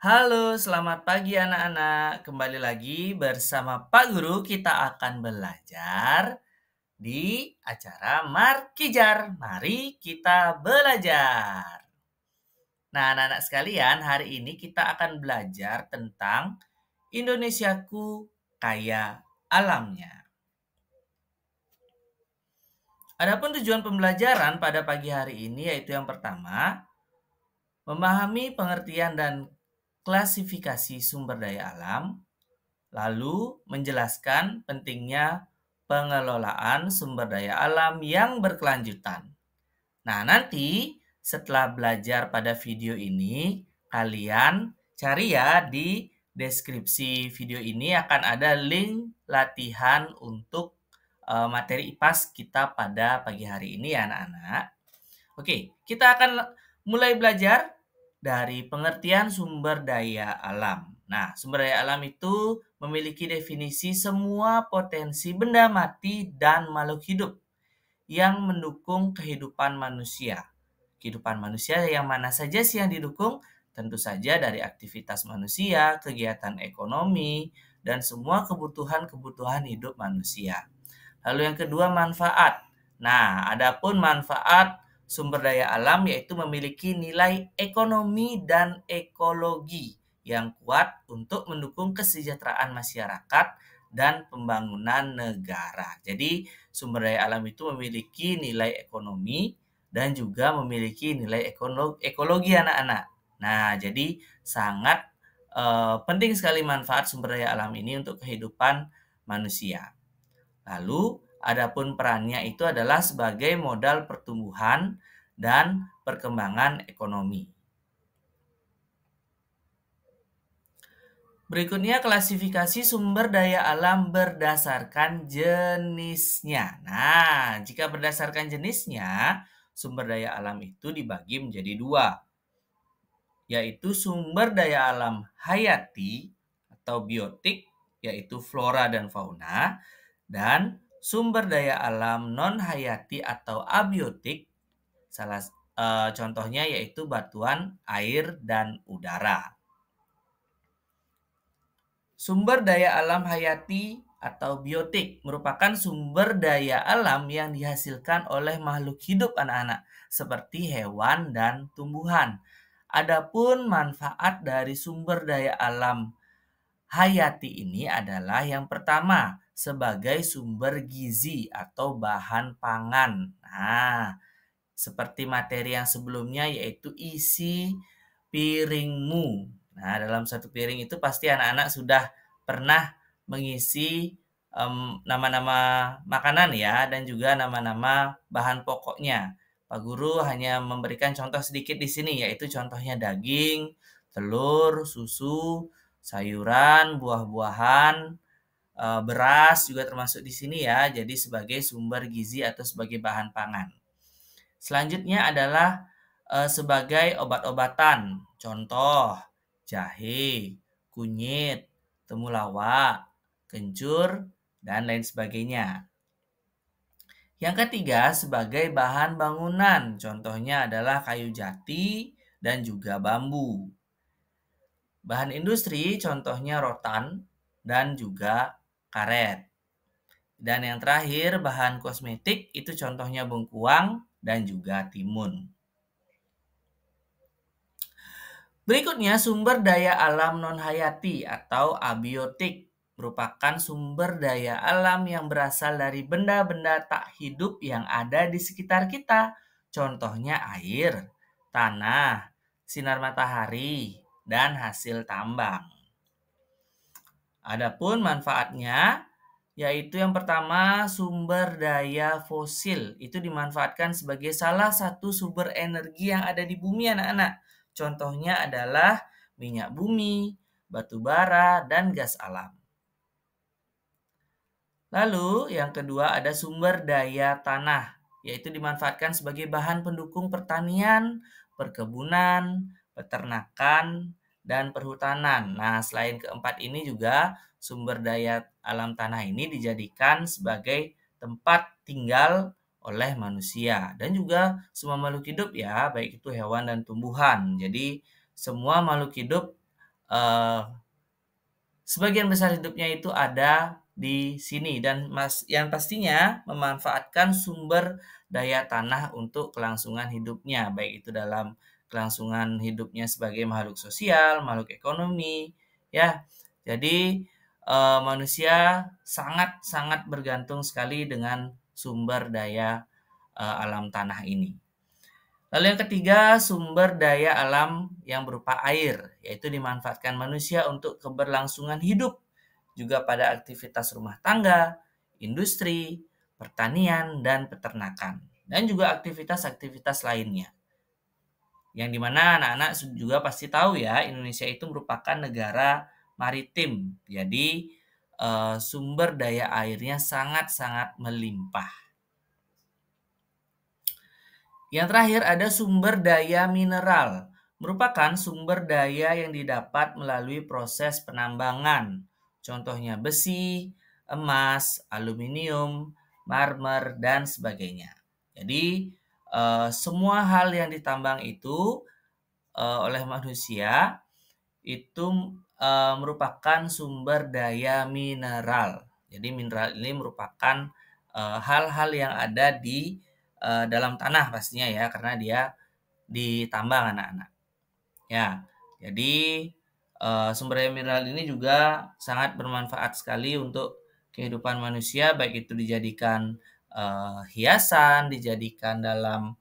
Halo, selamat pagi anak-anak. Kembali lagi bersama Pak Guru, kita akan belajar di acara Markijar. Mari kita belajar. Nah, anak-anak sekalian, hari ini kita akan belajar tentang Indonesiaku kaya alamnya. Adapun tujuan pembelajaran pada pagi hari ini yaitu yang pertama, memahami pengertian dan klasifikasi sumber daya alam. Lalu menjelaskan pentingnya pengelolaan sumber daya alam yang berkelanjutan. Nah, nanti setelah belajar pada video ini, kalian cari ya di deskripsi video ini akan ada link latihan untuk materi IPAS kita pada pagi hari ini ya anak-anak. Oke, kita akan mulai belajar dari pengertian sumber daya alam. Nah, sumber daya alam itu memiliki definisi semua potensi benda mati dan makhluk hidup yang mendukung kehidupan manusia. Kehidupan manusia yang mana saja sih yang didukung? Tentu saja dari aktivitas manusia, kegiatan ekonomi, dan semua kebutuhan-kebutuhan hidup manusia. Lalu yang kedua, manfaat. Nah, adapun manfaat sumber daya alam yaitu memiliki nilai ekonomi dan ekologi yang kuat untuk mendukung kesejahteraan masyarakat dan pembangunan negara. Jadi, sumber daya alam itu memiliki nilai ekonomi dan juga memiliki nilai ekologi anak-anak. Nah, jadi sangat penting sekali manfaat sumber daya alam ini untuk kehidupan manusia. Lalu, adapun perannya itu adalah sebagai modal pertumbuhan dan perkembangan ekonomi. Berikutnya klasifikasi sumber daya alam berdasarkan jenisnya. Nah, jika berdasarkan jenisnya, sumber daya alam itu dibagi menjadi dua, yaitu sumber daya alam hayati atau biotik, yaitu flora dan fauna, dan sumber daya alam non-hayati atau abiotik, contohnya yaitu batuan, air, dan udara. Sumber daya alam hayati atau biotik merupakan sumber daya alam yang dihasilkan oleh makhluk hidup anak-anak, seperti hewan dan tumbuhan. Adapun manfaat dari sumber daya alam hayati ini adalah yang pertama, sebagai sumber gizi atau bahan pangan. Nah, seperti materi yang sebelumnya yaitu isi piringmu. Nah, dalam satu piring itu pasti anak-anak sudah pernah mengisi nama-nama makanan ya dan juga nama-nama bahan pokoknya. Pak Guru hanya memberikan contoh sedikit di sini yaitu contohnya daging, telur, susu, sayuran, buah-buahan, beras juga termasuk di sini ya. Jadi sebagai sumber gizi atau sebagai bahan pangan. Selanjutnya adalah sebagai obat-obatan. Contoh, jahe, kunyit, temulawak, kencur, dan lain sebagainya. Yang ketiga, sebagai bahan bangunan. Contohnya adalah kayu jati dan juga bambu. Bahan industri contohnya rotan dan juga karet. Dan yang terakhir, bahan kosmetik itu contohnya bengkuang dan juga timun. Berikutnya, sumber daya alam non-hayati atau abiotik merupakan sumber daya alam yang berasal dari benda-benda tak hidup yang ada di sekitar kita. Contohnya air, tanah, sinar matahari, dan hasil tambang. Adapun manfaatnya, yaitu yang pertama sumber daya fosil. Itu dimanfaatkan sebagai salah satu sumber energi yang ada di bumi anak-anak. Contohnya adalah minyak bumi, batu bara, dan gas alam. Lalu yang kedua ada sumber daya tanah, yaitu dimanfaatkan sebagai bahan pendukung pertanian, perkebunan, peternakan, dan perhutanan. Nah, selain keempat ini juga sumber daya alam tanah ini dijadikan sebagai tempat tinggal oleh manusia dan juga semua makhluk hidup ya, baik itu hewan dan tumbuhan. Jadi semua makhluk hidup sebagian besar hidupnya itu ada di sini dan yang pastinya memanfaatkan sumber daya tanah untuk kelangsungan hidupnya, baik itu dalam kelangsungan hidupnya sebagai makhluk sosial, makhluk ekonomi, ya. Jadi, manusia sangat-sangat bergantung sekali dengan sumber daya, alam tanah ini. Lalu yang ketiga, sumber daya alam yang berupa air, yaitu dimanfaatkan manusia untuk keberlangsungan hidup, juga pada aktivitas rumah tangga, industri, pertanian, dan peternakan, dan juga aktivitas-aktivitas lainnya. Yang dimana anak-anak juga pasti tahu ya, Indonesia itu merupakan negara maritim, jadi sumber daya airnya sangat-sangat melimpah. Yang terakhir ada sumber daya mineral, merupakan sumber daya yang didapat melalui proses penambangan. Contohnya besi, emas, aluminium, marmer, dan sebagainya. Jadi semua hal yang ditambang itu oleh manusia itu merupakan sumber daya mineral. Jadi mineral ini merupakan hal-hal yang ada di dalam tanah pastinya ya, karena dia ditambang anak-anak. Ya, jadi sumber daya mineral ini juga sangat bermanfaat sekali untuk kehidupan manusia, baik itu dijadikan hiasan, dijadikan dalam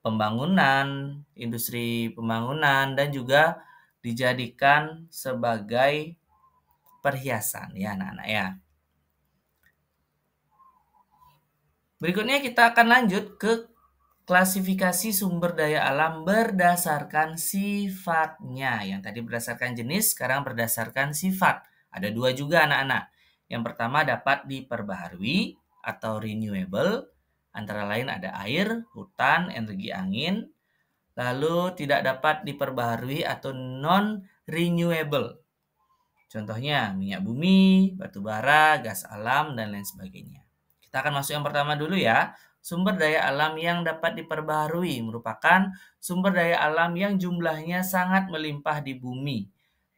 pembangunan, industri pembangunan, dan juga dijadikan sebagai perhiasan ya anak-anak ya. Berikutnya kita akan lanjut ke klasifikasi sumber daya alam berdasarkan sifatnya. Yang tadi berdasarkan jenis, sekarang berdasarkan sifat. Ada dua juga anak-anak. Yang pertama dapat diperbaharui atau renewable. Antara lain ada air, hutan, energi angin. Lalu tidak dapat diperbaharui atau non-renewable. Contohnya minyak bumi, batu bara, gas alam, dan lain sebagainya. Kita akan masuk yang pertama dulu ya. Sumber daya alam yang dapat diperbaharui merupakan sumber daya alam yang jumlahnya sangat melimpah di bumi.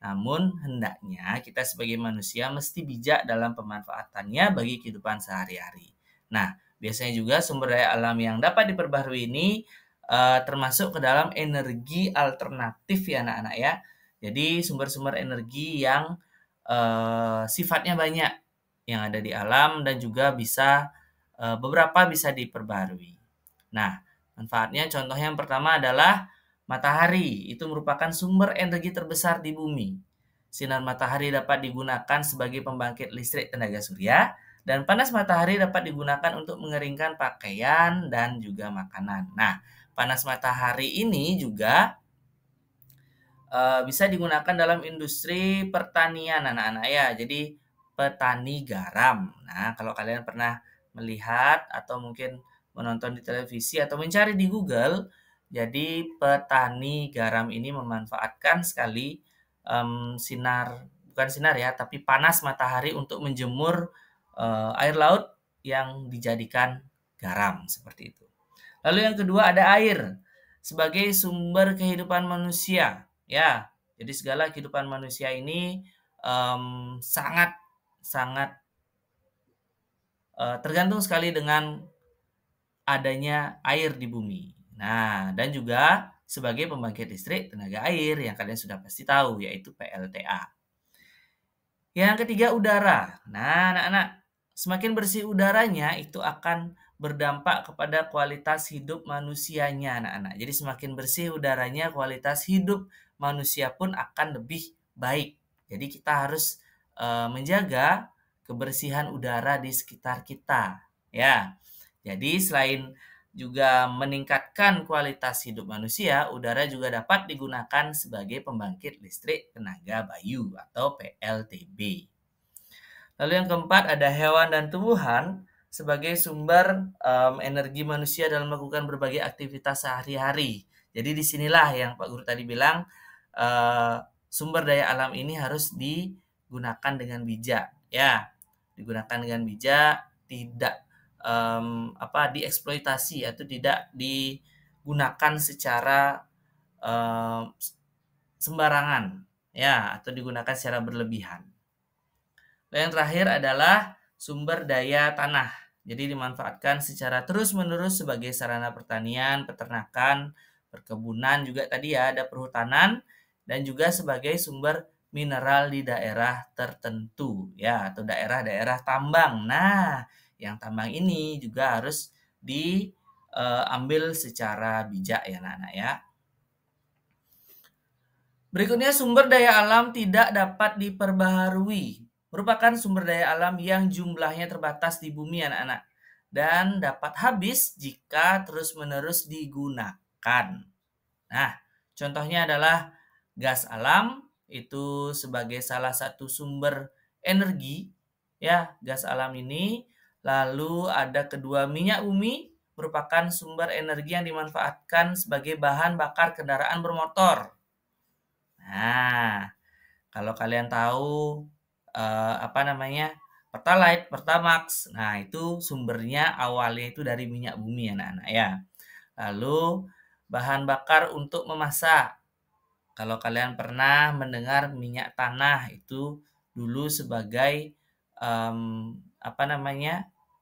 Namun hendaknya kita sebagai manusia mesti bijak dalam pemanfaatannya bagi kehidupan sehari-hari. Nah, biasanya juga sumber daya alam yang dapat diperbaharui ini termasuk ke dalam energi alternatif ya anak-anak ya. Jadi sumber-sumber energi yang sifatnya banyak yang ada di alam dan juga bisa beberapa bisa diperbarui. Nah, manfaatnya contohnya yang pertama adalah matahari. Itu merupakan sumber energi terbesar di bumi. Sinar matahari dapat digunakan sebagai pembangkit listrik tenaga surya dan panas matahari dapat digunakan untuk mengeringkan pakaian dan juga makanan. Nah, panas matahari ini juga bisa digunakan dalam industri pertanian anak-anak ya. Jadi petani garam. Nah, kalau kalian pernah melihat atau mungkin menonton di televisi atau mencari di Google, jadi petani garam ini memanfaatkan sekali bukan sinar ya, tapi panas matahari untuk menjemur air laut yang dijadikan garam seperti itu. Lalu yang kedua ada air sebagai sumber kehidupan manusia. Ya, jadi segala kehidupan manusia ini sangat tergantung sekali dengan adanya air di bumi. Nah, dan juga sebagai pembangkit listrik tenaga air yang kalian sudah pasti tahu, yaitu PLTA. Yang ketiga udara. Nah, anak-anak, semakin bersih udaranya itu akan berdampak kepada kualitas hidup manusianya anak-anak. Jadi semakin bersih udaranya, kualitas hidup manusia pun akan lebih baik. Jadi kita harus menjaga kebersihan udara di sekitar kita. Ya. Jadi selain juga meningkatkan kualitas hidup manusia, udara juga dapat digunakan sebagai pembangkit listrik tenaga bayu atau PLTB. Lalu yang keempat ada hewan dan tumbuhan sebagai sumber energi manusia dalam melakukan berbagai aktivitas sehari-hari. Jadi disinilah yang Pak Guru tadi bilang sumber daya alam ini harus digunakan dengan bijak, ya, digunakan dengan bijak, tidak dieksploitasi atau tidak digunakan secara sembarangan. ya, atau digunakan secara berlebihan. Lalu yang terakhir adalah sumber daya tanah. Jadi dimanfaatkan secara terus-menerus sebagai sarana pertanian, peternakan, perkebunan juga tadi ya, ada perhutanan dan juga sebagai sumber mineral di daerah tertentu ya, atau daerah-daerah tambang. Nah, yang tambang ini juga harus diambil secara bijak ya anak-anak ya. Berikutnya sumber daya alam tidak dapat diperbaharui. Merupakan sumber daya alam yang jumlahnya terbatas di bumi anak-anak. Dan dapat habis jika terus-menerus digunakan. Nah, contohnya adalah gas alam, itu sebagai salah satu sumber energi. Ya, gas alam ini. Lalu ada kedua minyak bumi, merupakan sumber energi yang dimanfaatkan sebagai bahan bakar kendaraan bermotor. Nah, kalau kalian tahu, Pertalite, Pertamax, nah itu sumbernya awalnya itu dari minyak bumi anak-anak ya. Lalu bahan bakar untuk memasak. Kalau kalian pernah mendengar minyak tanah itu dulu sebagai,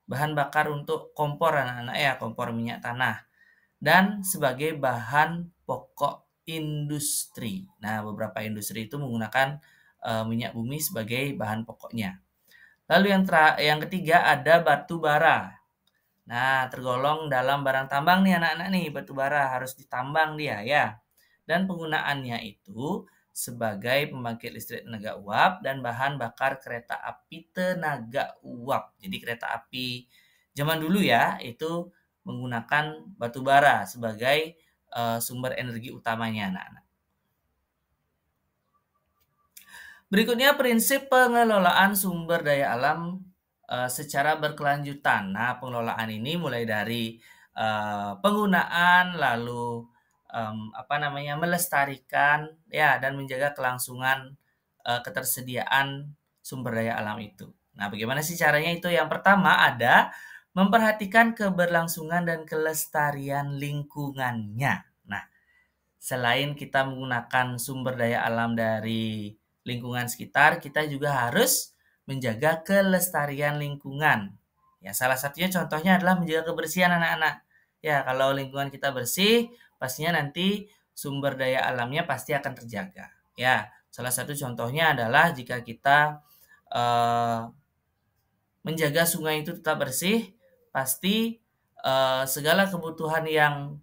bahan bakar untuk kompor anak-anak ya, kompor minyak tanah. Dan sebagai bahan pokok industri. Nah, beberapa industri itu menggunakan minyak bumi sebagai bahan pokoknya. Lalu yang ketiga ada batu bara. Nah, tergolong dalam barang tambang nih anak-anak nih, batu bara harus ditambang dia ya. Dan penggunaannya itu sebagai pembangkit listrik tenaga uap dan bahan bakar kereta api tenaga uap. Jadi kereta api zaman dulu ya, itu menggunakan batu bara sebagai sumber energi utamanya anak-anak. Berikutnya prinsip pengelolaan sumber daya alam secara berkelanjutan. Nah, pengelolaan ini mulai dari penggunaan, lalu melestarikan ya dan menjaga kelangsungan ketersediaan sumber daya alam itu. Nah, bagaimana sih caranya itu? Yang pertama ada memperhatikan keberlangsungan dan kelestarian lingkungannya. Nah, selain kita menggunakan sumber daya alam dari lingkungan sekitar, kita juga harus menjaga kelestarian lingkungan. Ya, salah satunya contohnya adalah menjaga kebersihan anak-anak. Ya, kalau lingkungan kita bersih, pastinya nanti sumber daya alamnya pasti akan terjaga. Ya, salah satu contohnya adalah jika kita menjaga sungai itu tetap bersih, pasti segala kebutuhan yang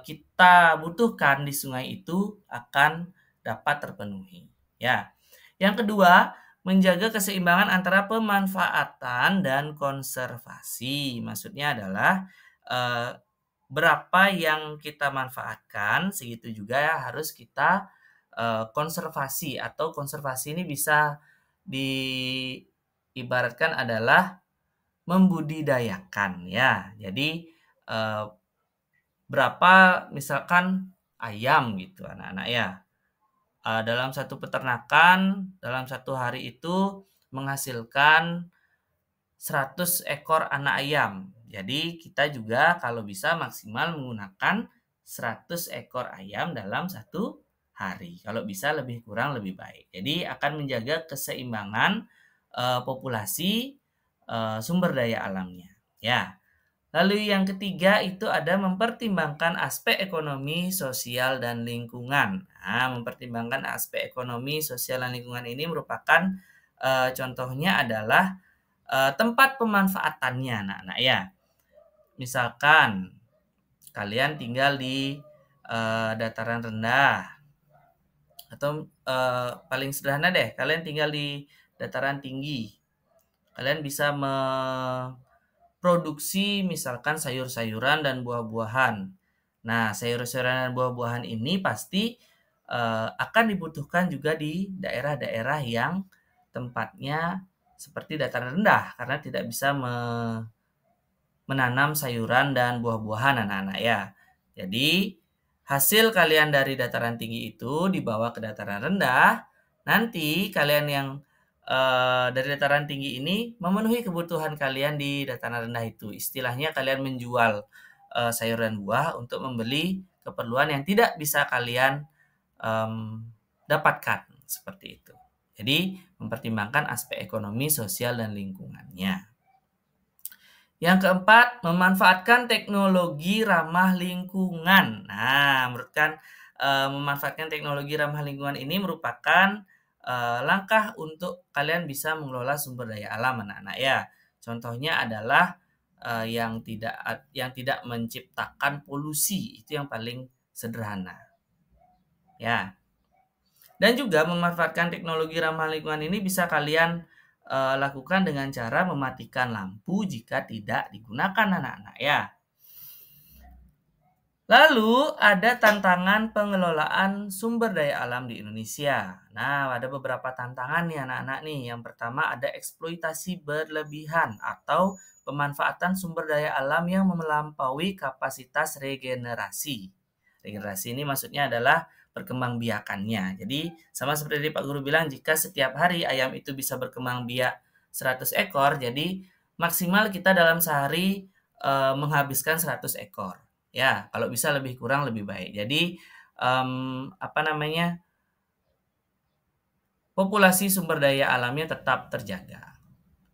kita butuhkan di sungai itu akan dapat terpenuhi. Ya. Yang kedua, menjaga keseimbangan antara pemanfaatan dan konservasi. Maksudnya adalah berapa yang kita manfaatkan, segitu juga harus kita konservasi, atau konservasi ini bisa diibaratkan adalah membudidayakan ya. Jadi berapa misalkan ayam gitu anak-anak ya. Dalam satu peternakan, dalam satu hari itu menghasilkan 100 ekor anak ayam. Jadi kita juga kalau bisa maksimal menggunakan 100 ekor ayam dalam satu hari. Kalau bisa lebih kurang lebih baik. Jadi akan menjaga keseimbangan populasi sumber daya alamnya. Ya. Lalu yang ketiga itu ada mempertimbangkan aspek ekonomi, sosial, dan lingkungan. Nah, mempertimbangkan aspek ekonomi, sosial, dan lingkungan ini merupakan contohnya adalah tempat pemanfaatannya anak-anak ya. Misalkan kalian tinggal di dataran rendah, atau paling sederhana deh, kalian tinggal di dataran tinggi. Kalian bisa produksi misalkan sayur-sayuran dan buah-buahan. Nah, sayur-sayuran dan buah-buahan ini pasti akan dibutuhkan juga di daerah-daerah yang tempatnya seperti dataran rendah, karena tidak bisa menanam sayuran dan buah-buahan anak-anak ya. Jadi, hasil kalian dari dataran tinggi itu dibawa ke dataran rendah, nanti kalian yang dari dataran tinggi ini memenuhi kebutuhan kalian di dataran rendah itu. Istilahnya kalian menjual sayur dan buah untuk membeli keperluan yang tidak bisa kalian dapatkan seperti itu. Jadi mempertimbangkan aspek ekonomi, sosial, dan lingkungannya. Yang keempat, memanfaatkan teknologi ramah lingkungan. Nah, memanfaatkan teknologi ramah lingkungan ini merupakan langkah untuk kalian bisa mengelola sumber daya alam, anak-anak ya. Contohnya adalah yang tidak menciptakan polusi, itu yang paling sederhana. Ya. Dan juga memanfaatkan teknologi ramah lingkungan ini bisa kalian lakukan dengan cara mematikan lampu jika tidak digunakan, anak-anak ya. Lalu ada tantangan pengelolaan sumber daya alam di Indonesia. Nah, ada beberapa tantangan nih anak-anak nih. Yang pertama ada eksploitasi berlebihan atau pemanfaatan sumber daya alam yang melampaui kapasitas regenerasi. Regenerasi ini maksudnya adalah perkembangbiakannya. Jadi sama seperti Pak Guru bilang, jika setiap hari ayam itu bisa berkembang biak 100 ekor, jadi maksimal kita dalam sehari menghabiskan 100 ekor. Ya, kalau bisa lebih kurang lebih baik. Jadi populasi sumber daya alamnya tetap terjaga.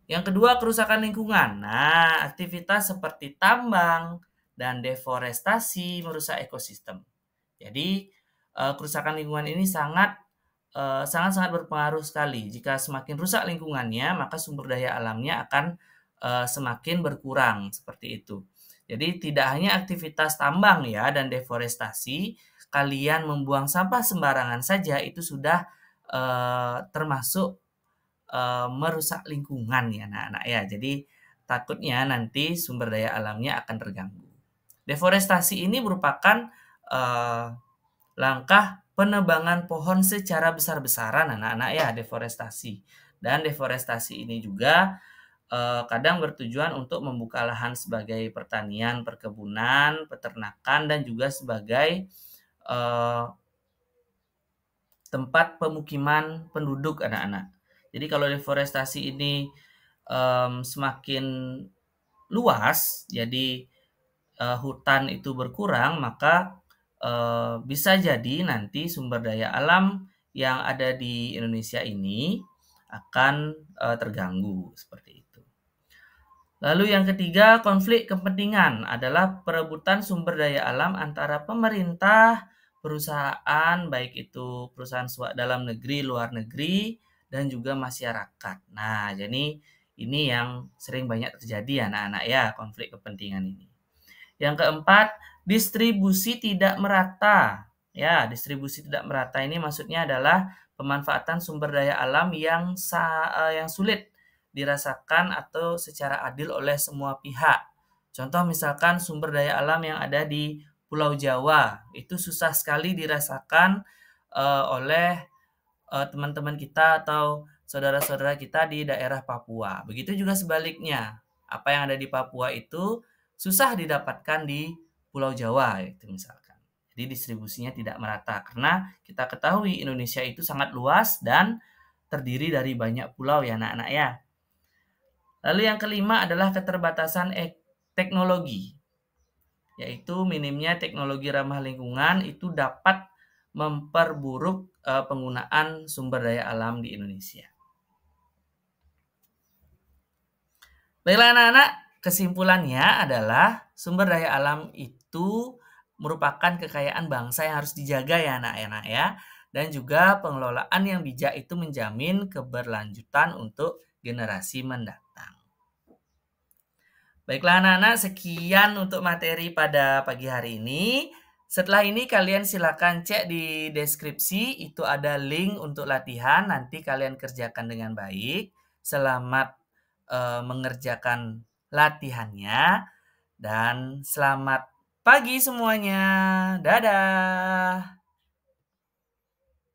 Yang kedua, kerusakan lingkungan. Nah, aktivitas seperti tambang dan deforestasi merusak ekosistem. Jadi, kerusakan lingkungan ini sangat-sangat berpengaruh sekali. Jika semakin rusak lingkungannya, maka sumber daya alamnya akan semakin berkurang, seperti itu. Jadi, tidak hanya aktivitas tambang ya dan deforestasi, kalian membuang sampah sembarangan saja itu sudah termasuk merusak lingkungan ya anak-anak ya. Jadi takutnya nanti sumber daya alamnya akan terganggu. Deforestasi ini merupakan langkah penebangan pohon secara besar-besaran anak-anak ya, deforestasi. Dan deforestasi ini juga kadang bertujuan untuk membuka lahan sebagai pertanian, perkebunan, peternakan, dan juga sebagai tempat pemukiman penduduk anak-anak. Jadi kalau deforestasi ini semakin luas, jadi hutan itu berkurang, maka bisa jadi nanti sumber daya alam yang ada di Indonesia ini akan terganggu seperti itu. Lalu yang ketiga, konflik kepentingan adalah perebutan sumber daya alam antara pemerintah, perusahaan, baik itu perusahaan dalam negeri, luar negeri, dan juga masyarakat. Nah, jadi ini yang sering banyak terjadi anak-anak ya, konflik kepentingan ini. Yang keempat, distribusi tidak merata. Ya, distribusi tidak merata ini maksudnya adalah pemanfaatan sumber daya alam yang sulit dirasakan atau secara adil oleh semua pihak. Contoh misalkan sumber daya alam yang ada di Pulau Jawa itu susah sekali dirasakan oleh teman-teman kita atau saudara-saudara kita di daerah Papua. Begitu juga sebaliknya, apa yang ada di Papua itu susah didapatkan di Pulau Jawa itu misalkan. Jadi distribusinya tidak merata karena kita ketahui Indonesia itu sangat luas dan terdiri dari banyak pulau ya anak-anak ya. Lalu yang kelima adalah keterbatasan teknologi, yaitu minimnya teknologi ramah lingkungan itu dapat memperburuk penggunaan sumber daya alam di Indonesia. Baiklah anak-anak, kesimpulannya adalah sumber daya alam itu merupakan kekayaan bangsa yang harus dijaga ya anak-anak ya. Dan juga pengelolaan yang bijak itu menjamin keberlanjutan untuk generasi mendatang. Baiklah anak-anak, sekian untuk materi pada pagi hari ini. Setelah ini kalian silakan cek di deskripsi, itu ada link untuk latihan, nanti kalian kerjakan dengan baik. Selamat mengerjakan latihannya dan selamat pagi semuanya. Dadah.